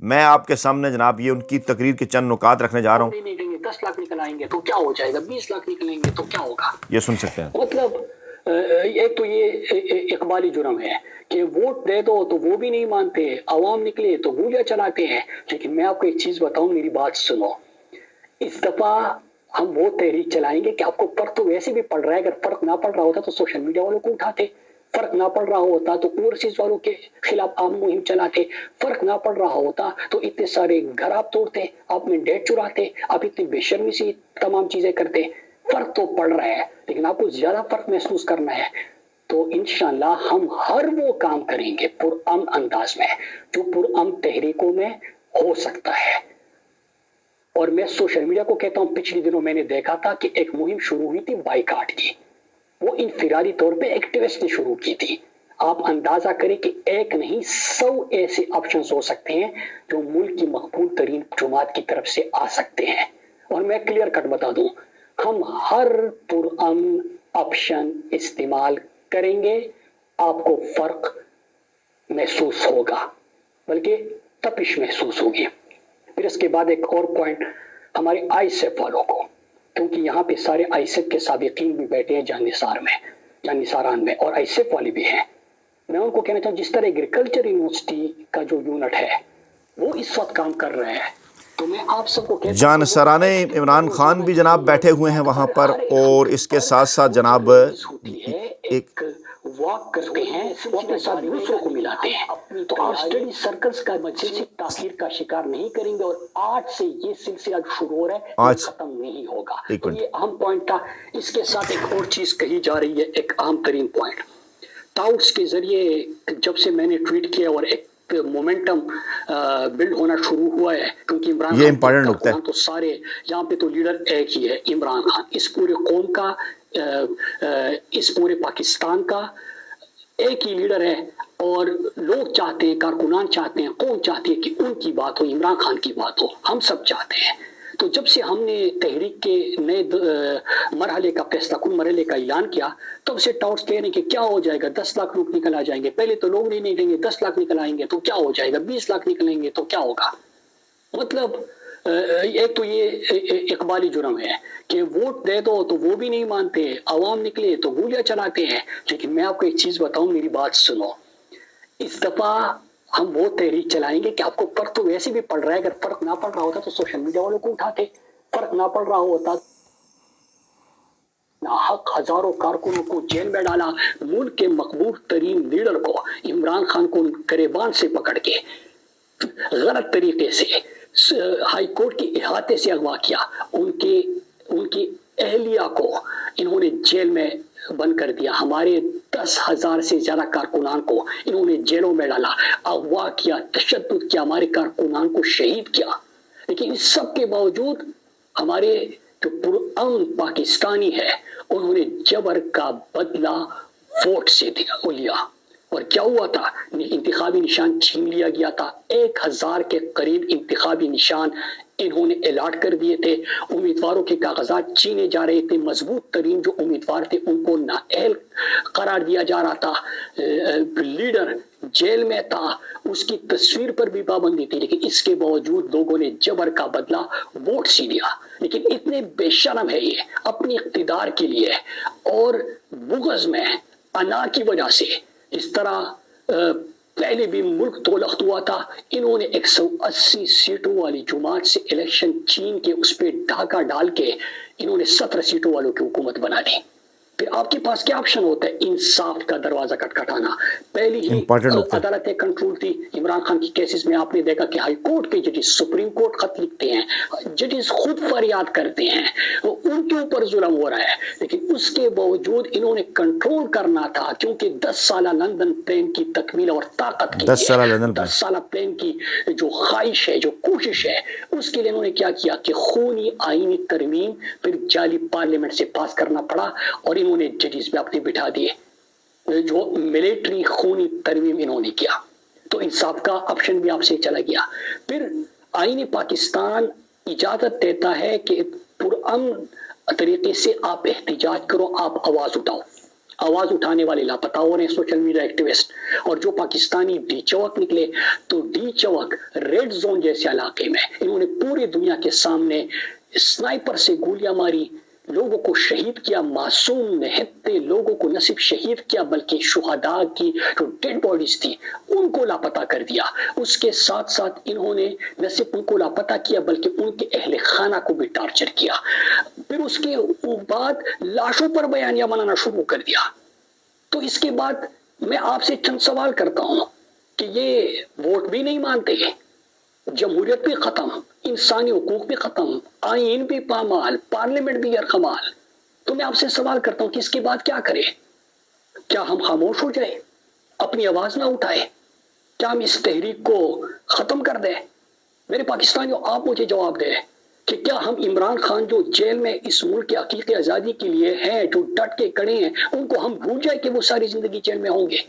میں آپ کے سامنے جناب یہ ان کی تقریر کے چند نکات رکھنے جا رہا ہوں. نہیں دیں گے 10 لاکھ نکل آئیں گے تو کیا ہو جائے گا, 20 لاکھ نکلیں گے تو کیا ہوگا. یہ سن سکتے ہیں. مطلب ایک تو یہ اقبالی جرم ہے کہ ووٹ دے دو تو وہ بھی نہیں مانتے, عوام نکلے تو گولیاں چلاتے ہیں. لیکن میں آپ کو ایک چیز بتاؤں, میری بات سنو. اس دفعہ ہم وہ تحریک چلائیں گے کہ آپ کو فرق تو ویسے بھی پڑ رہا ہے, اگر فرق نہ پڑ رہا ہوتا تو سوشل میڈیا والوں کو اٹھاتے, فرق نہ پڑ رہا ہوتا تو اوورسیز والوں کے خلاف عام مہم چلاتے, فرق نہ پڑ رہا ہوتا تو اتنے سارے گھر آپ توڑتے, آپ مینڈیٹ چراتے, آپ اتنی بے شرمی سے تمام چیزیں کرتے. فرق تو پڑ رہا ہے لیکن آپ کو زیادہ فرق محسوس کرنا ہے تو انشاءاللہ ہم ہر وہ کام کریں گے پرامن انداز میں جو پرامن تحریکوں میں ہو سکتا ہے. اور میں سوشل میڈیا کو کہتا ہوں, پچھلے دنوں میں نے دیکھا تھا کہ ایک مہم شروع ہوئی تھی بائیکاٹ کی, وہ انفرادی طور پہ ایکٹیوسٹ نے شروع کی تھی. آپ اندازہ کریں کہ ایک نہیں 100 ایسے آپشنز ہو سکتے ہیں جو ملک کی مقبول ترین جماعت کی طرف سے آ سکتے ہیں. اور میں کلیئر کٹ بتا دوں, ہم ہر پرامن آپشن استعمال کریں گے. آپ کو فرق محسوس ہوگا, بلکہ تپش محسوس ہوگی. پھر اس کے بعد ایک اور پوائنٹ ہمارے آئی سیف والوں کو, کیونکہ یہاں پہ سارے آئی سیف کے سابقین بھی بیٹھے ہیں جان نثاران میں, اور آئی سیف والے بھی ہیں. میں ان کو کہنا چاہوں جس طرح ایگریکلچر یونیورسٹی کا جو یونٹ ہے وہ اس وقت کام کر رہا ہے, تو میں آپ سب کو کہتا ہوں جان نثاران عمران خان بھی جناب بیٹھے ہوئے ہیں وہاں پر, اور اس کے ساتھ ساتھ جناب ایک واک کرتے ہیں, وہ اپنے ساتھ دوسروں کو ملاتے ہیں. تو آپ اسٹڈی سرکلز کا مجھے سے تاخیر کا شکار نہیں کریں گے, اور آج سے یہ سلسلہ جو شروع ہو رہا ہے یہ ختم نہیں ہوگا. تو یہ اہم پوائنٹ تھا. اس کے ساتھ ایک اور چیز کہی جا رہی ہے, ایک اہم ترین پوائنٹ. ٹاؤٹس کے ذریعے جب سے میں نے ٹویٹ کیا اور ایک مومنٹم بلڈ ہونا شروع ہوا ہے, کیونکہ عمران یہ خان امپورٹنٹ نکتہ ہے. تو سارے یہاں پہ تو لیڈر ایک ہی ہے, عمران خان. اس پورے قوم کا, اس پورے پاکستان کا ایک ہی لیڈر ہے, اور لوگ چاہتے ہیں, کارکنان چاہتے ہیں, قوم چاہتی ہے کہ ان کی بات ہو, عمران خان کی بات ہو. ہم سب چاہتے ہیں. تو جب سے ہم نے تحریک کے نئے مرحلے کا فیصلہ کن مرحلے کا اعلان کیا, تب سے ٹاؤٹس کہہ رہے ہیں کہ کیا ہو جائے گا, 10 لاکھ لوگ نکل آ جائیں گے. پہلے تو لوگ نہیں نکلیں گے, 10 لاکھ نکل آئیں گے تو کیا ہو جائے گا, 20 لاکھ نکلیں گے تو کیا ہوگا. مطلب ایک تو یہ اقبالی جرم ہے کہ ووٹ دے دو تو وہ بھی نہیں مانتے, عوام نکلے تو گولیاں چلاتے ہیں. لیکن میں آپ کو ایک چیز بتاؤں, میری بات سنو. اس دفعہ ہم وہ تحریک چلائیں گے کہ آپ کو فرق تو ویسے بھی پڑ رہا ہے, اگر فرق نہ پڑ رہا ہوتا تو سوشل میڈیا والوں کو اٹھاتے, فرق نہ پڑ رہا ہوتا حق ہزاروں کارکنوں کو جیل میں ڈالا, ملک کے مقبول ترین لیڈر کو عمران خان کو گریبان سے پکڑ کے غلط طریقے سے ہائی کورٹ کے احاطے سے اغوا کیا, ان کی اہلیہ کو انہوں نے جیل میں بند کر دیا, ہمارے 10,000 سے زیادہ کارکنان کو انہوں نے جیلوں میں ڈالا, اغوا کیا, تشدد کیا, ہمارے کارکنان کو شہید کیا. لیکن اس سب کے باوجود ہمارے جو پرامن پاکستانی ہے انہوں نے جبر کا بدلہ ووٹ سے لیا. اور کیا ہوا تھا, انتخابی نشان چھین لیا گیا تھا. 1,000 کے قریب انتخابی نشان انہوں نے الاٹ کر دیے تھے. امیدواروں کے کاغذات چھینے جا رہے تھے. مضبوط ترین جو امیدوار تھے ان کو نااہل قرار دیا جا رہا تھا. لیڈر جیل میں تھا, اس کی تصویر پر بھی پابندی تھی. لیکن اس کے باوجود لوگوں نے جبر کا بدلہ ووٹ سے لیا. لیکن اتنے بے شرم ہے یہ اپنی اقتدار کے لیے اور بغض میں انا کی وجہ سے. اس طرح پہلے بھی ملک تولخت ہوا تھا, انہوں نے 180 سیٹوں والی جماعت سے الیکشن چھین کے اس پہ ڈھاکہ ڈال کے انہوں نے 17 سیٹوں والوں کی حکومت بنا دی. پھر آپ کے پاس کیا آپشن ہوتا ہے, انصاف کا دروازہ کھٹکھٹانا. پہلی ہی عدالتیں کنٹرول تھی. عمران خان کی کیسز میں آپ نے دیکھا کہ ہائی کورٹ کے ججز سپریم کورٹ خط لکھتے ہیں, ججز خود فریاد کرتے ہیں, ان کے اوپر ظلم ہو رہا ہے. لیکن اس کے باوجود انہوں نے کنٹرول کرنا تھا, کیونکہ 10 سالہ لندن پلان کی تکمیل اور طاقت کی 10 سالہ پلان کی جو خواہش ہے, جو کوشش ہے, اس کے لیے انہوں نے کیا کیا کہ خونی آئینی ترمیم پھر جعلی پارلیمنٹ سے پاس کرنا پڑا, اور انہوں نے ججز پہ اپنے بٹھا دیے. جو ملٹری خونی ترمیم انہوں نے کیا, تو انصاف کا آپشن بھی آپ سے چلا گیا. پھر آئین پاکستان اجازت دیتا ہے کہ پرامن طریقے سے آپ احتجاج کرو, آپ آواز اٹھاؤ. آواز اٹھانے والے لاپتہ ہو رہے ہیں، سوشل میڈیا ایکٹیوسٹ. اور جو پاکستانی ڈی چوک نکلے تو ڈی چوک ریڈ زون جیسے علاقے میں انہوں نے پوری دنیا کے سامنے سنائپر سے گولیاں ماری، لوگوں کو شہید کیا، معصوم نہتے لوگوں کو نہ صرف شہید کیا بلکہ شہداء کی جو ڈیڈ باڈیز تھی ان کو لاپتہ کر دیا. اس کے ساتھ ساتھ انہوں نے نہ صرف ان کو لاپتہ کیا بلکہ ان کے اہل خانہ کو بھی ٹارچر کیا. پھر اس کے بعد لاشوں پر بیانیہ بنانا شروع کر دیا. تو اس کے بعد میں آپ سے چند سوال کرتا ہوں کہ یہ ووٹ بھی نہیں مانتے ہیں، جمہوریت بھی ختم، انسانی حقوق بھی ختم، آئین بھی پامال، پارلیمنٹ بھی یرغمال. تو میں آپ سے سوال کرتا ہوں کہ اس کے بعد کیا کریں؟ کیا ہم خاموش ہو جائیں، اپنی آواز نہ اٹھائیں؟ کیا ہم اس تحریک کو ختم کر دیں؟ میرے پاکستانیوں، آپ مجھے جواب دیں کہ کیا ہم عمران خان جو جیل میں اس ملک کے حقیقی آزادی کے لیے ہیں، جو ڈٹ کے کڑے ہیں، ان کو ہم بھول جائیں کہ وہ ساری زندگی جیل میں ہوں گے؟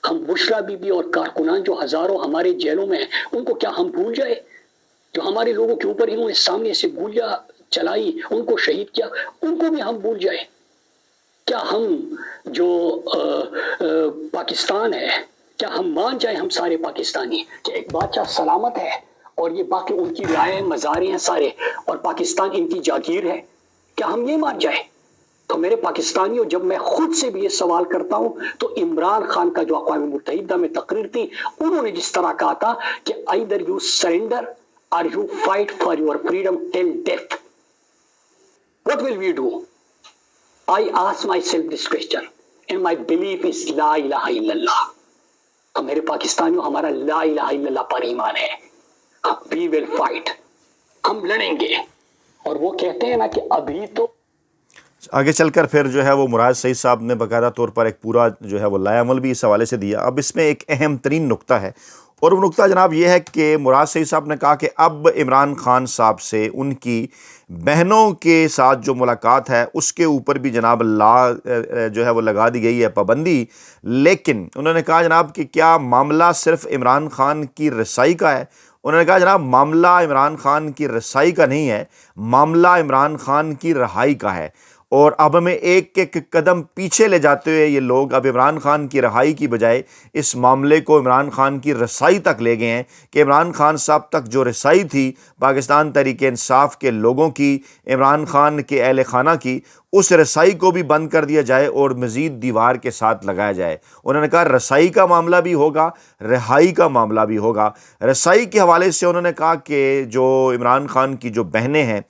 ہم بشرا بی بی اور کارکنان جو ہزاروں ہمارے جیلوں میں ہیں، ان کو کیا ہم بھول جائیں؟ جو ہمارے لوگوں کے اوپر انہوں نے سامنے سے گولیاں چلائی، ان کو شہید کیا، ان کو بھی ہم بھول جائیں؟ کیا ہم جو پاکستان ہے، کیا ہم مان جائیں ہم سارے پاکستانی کہ ایک بادشاہ سلامت ہے اور یہ باقی ان کی رائے مزارے ہیں سارے، اور پاکستان ان کی جاگیر ہے؟ کیا ہم یہ مان جائیں؟ تو میرے پاکستانیوں، جب میں خود سے بھی یہ سوال کرتا ہوں تو عمران خان کا جو اقوام متحدہ میں تقریر تھی، انہوں نے جس طرح کہا تھا کہ either you surrender or you fight for your freedom till death. What will we do? I ask myself this question and my belief is لا الہ الا اللہ. تو میرے پاکستانیوں، ہمارا لا الہ الا اللہ پر ایمان ہے. We will fight. ہم لڑیں گے. اور وہ کہتے ہیں نا کہ ابھی تو آگے چل کر پھر جو ہے وہ مراد سعید صاحب نے باقاعدہ طور پر ایک پورا جو ہے وہ لائے عمل بھی اس حوالے سے دیا. اب اس میں ایک اہم ترین نقطہ ہے، اور وہ نقطہ جناب یہ ہے کہ مراد سعید صاحب نے کہا کہ اب عمران خان صاحب سے ان کی بہنوں کے ساتھ جو ملاقات ہے اس کے اوپر بھی جناب جو ہے وہ لگا دی گئی ہے پابندی. لیکن انہوں نے کہا جناب کہ کیا معاملہ صرف عمران خان کی رسائی کا ہے؟ انہوں نے کہا جناب معاملہ عمران خان کی رسائی کا نہیں ہے، معاملہ عمران خان کی رہائی کا ہے. اور اب ہمیں ایک ایک قدم پیچھے لے جاتے ہوئے یہ لوگ اب عمران خان کی رہائی کی بجائے اس معاملے کو عمران خان کی رسائی تک لے گئے ہیں کہ عمران خان صاحب تک جو رسائی تھی پاکستان تحریک انصاف کے لوگوں کی، عمران خان کے اہل خانہ کی، اس رسائی کو بھی بند کر دیا جائے اور مزید دیوار کے ساتھ لگایا جائے. انہوں نے کہا رسائی کا معاملہ بھی ہوگا، رہائی کا معاملہ بھی ہوگا. رسائی کے حوالے سے انہوں نے کہا کہ جو عمران خان کی جو بہنیں ہیں،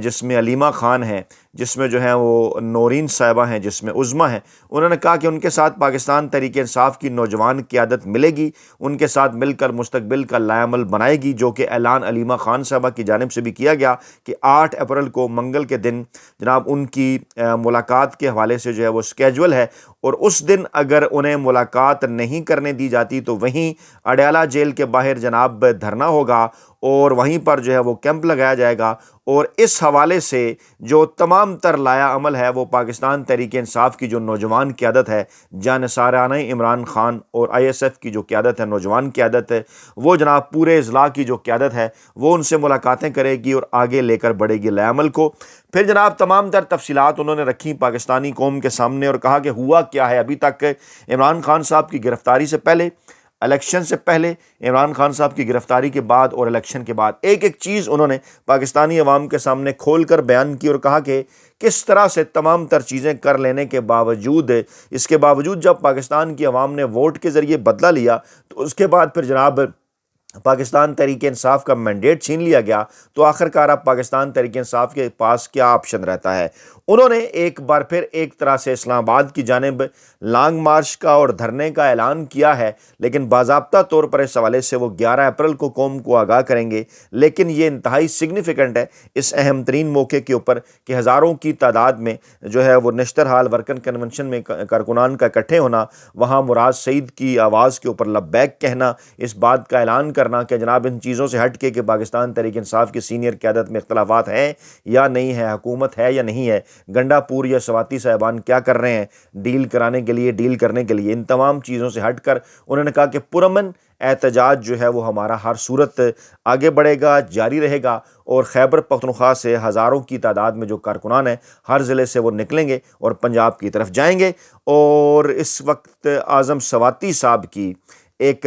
جس میں علیمہ خان ہیں، جس میں جو ہیں وہ نورین صاحبہ ہیں، جس میں عظمہ ہیں، انہوں نے کہا کہ ان کے ساتھ پاکستان تحریک انصاف کی نوجوان قیادت ملے گی، ان کے ساتھ مل کر مستقبل کا لائے عمل بنائے گی، جو کہ اعلان علیمہ خان صاحبہ کی جانب سے بھی کیا گیا کہ 8 اپریل کو منگل کے دن جناب ان کی ملاقات کے حوالے سے جو ہے وہ اسکیجول ہے. اور اس دن اگر انہیں ملاقات نہیں کرنے دی جاتی تو وہیں اڈیالہ جیل کے باہر جناب دھرنا ہوگا اور وہیں پر جو ہے وہ کیمپ لگایا جائے گا. اور اس حوالے سے جو تمام تر لایا عمل ہے وہ پاکستان تحریک انصاف کی جو نوجوان قیادت ہے، جانثارانہ عمران خان اور ISF کی جو قیادت ہے، نوجوان قیادت ہے، وہ جناب پورے اضلاع کی جو قیادت ہے وہ ان سے ملاقاتیں کرے گی اور آگے لے کر بڑھے گی لائے عمل کو. پھر جناب تمام تر تفصیلات انہوں نے رکھی پاکستانی قوم کے سامنے اور کہا کہ ہوا کیا ہے ابھی تک. عمران خان صاحب کی گرفتاری سے پہلے، الیکشن سے پہلے، عمران خان صاحب کی گرفتاری کے بعد اور الیکشن کے بعد ایک ایک چیز انہوں نے پاکستانی عوام کے سامنے کھول کر بیان کی اور کہا کہ کس طرح سے تمام تر چیزیں کر لینے کے باوجود، اس کے باوجود جب پاکستان کی عوام نے ووٹ کے ذریعے بدلہ لیا تو اس کے بعد پھر جناب پاکستان تحریک انصاف کا مینڈیٹ چھین لیا گیا، تو آخر کار اب پاکستان تحریک انصاف کے پاس کیا آپشن رہتا ہے؟ انہوں نے ایک بار پھر ایک طرح سے اسلام آباد کی جانب لانگ مارچ کا اور دھرنے کا اعلان کیا ہے، لیکن باضابطہ طور پر اس حوالے سے وہ 11 اپریل کو قوم کو آگاہ کریں گے. لیکن یہ انتہائی سگنیفیکنٹ ہے اس اہم ترین موقع کے اوپر کہ ہزاروں کی تعداد میں جو ہے وہ نشتر حال ورکن کنونشن میں کارکنان کا اکٹھے ہونا، وہاں مراد سعید کی آواز کے اوپر لبیک کہنا، اس بات کا اعلان کرنا کہ جناب ان چیزوں سے ہٹ کے کہ پاکستان تحریک انصاف کی سینئر قیادت میں اختلافات ہیں یا نہیں ہے، حکومت ہے یا نہیں ہے، گنڈا پور یا سواتی صاحبان کیا کر رہے ہیں ڈیل کرنے کے لیے، ان تمام چیزوں سے ہٹ کر انہوں نے کہا کہ پرامن احتجاج جو ہے وہ ہمارا ہر صورت آگے بڑھے گا، جاری رہے گا، اور خیبر پختونخوا سے ہزاروں کی تعداد میں جو کارکنان ہیں ہر ضلع سے وہ نکلیں گے اور پنجاب کی طرف جائیں گے۔ اور اس وقت اعظم سواتی صاحب کی ایک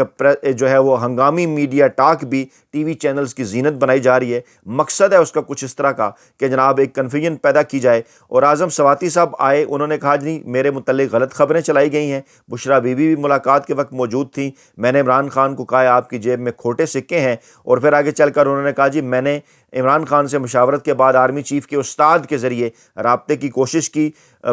جو ہے وہ ہنگامی میڈیا ٹاک بھی ٹی وی چینلز کی زینت بنائی جا رہی ہے۔ مقصد ہے اس کا کچھ اس طرح کا کہ جناب ایک کنفیوژن پیدا کی جائے، اور اعظم سواتی صاحب آئے، انہوں نے کہا جی میرے متعلق غلط خبریں چلائی گئی ہیں، بشرا بی بی بھی ملاقات کے وقت موجود تھیں، میں نے عمران خان کو کہا آپ کی جیب میں کھوٹے سکے ہیں، اور پھر آگے چل کر انہوں نے کہا جی میں نے عمران خان سے مشاورت کے بعد آرمی چیف کے استاد کے ذریعے رابطے کی کوشش کی۔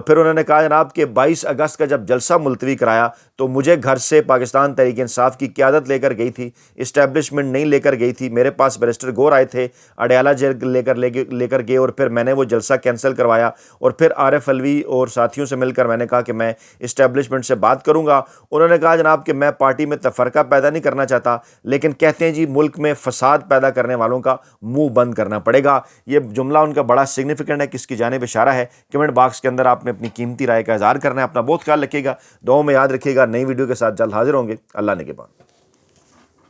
پھر انہوں نے کہا جناب کہ 22 اگست کا جب جلسہ ملتوی کرایا تو مجھے گھر سے پاکستان تحریک انصاف کی قیادت لے کر گئی تھی، اسٹیبلشمنٹ نہیں لے کر گئی تھی، میرے پاس بیرسٹر گور آئے تھے، اڈیالہ جیل لے کر گئے، اور پھر میں نے وہ جلسہ کینسل کروایا، اور پھر عارف علوی اور ساتھیوں سے مل کر میں نے کہا کہ میں اسٹیبلشمنٹ سے بات کروں گا۔ انہوں نے کہا جناب کہ میں پارٹی میں تفرقہ پیدا نہیں کرنا چاہتا، لیکن کہتے ہیں جی ملک میں فساد پیدا کرنے والوں کا منہ بند کرنا پڑے گا۔ یہ جملہ ان کا بڑا سگنیفیکنٹ ہے، کس کی جانب اشارہ ہے، کمنٹ باکس کے اندر آپ نے اپنی قیمتی رائے کا اظہار کرنا ہے۔ اپنا بہت خیال رکھیے گا، دعاؤں میں یاد رکھیے گا۔ نئی ویڈیو کے ساتھ جلد حاضر ہوں گے۔ اللہ نگہبان۔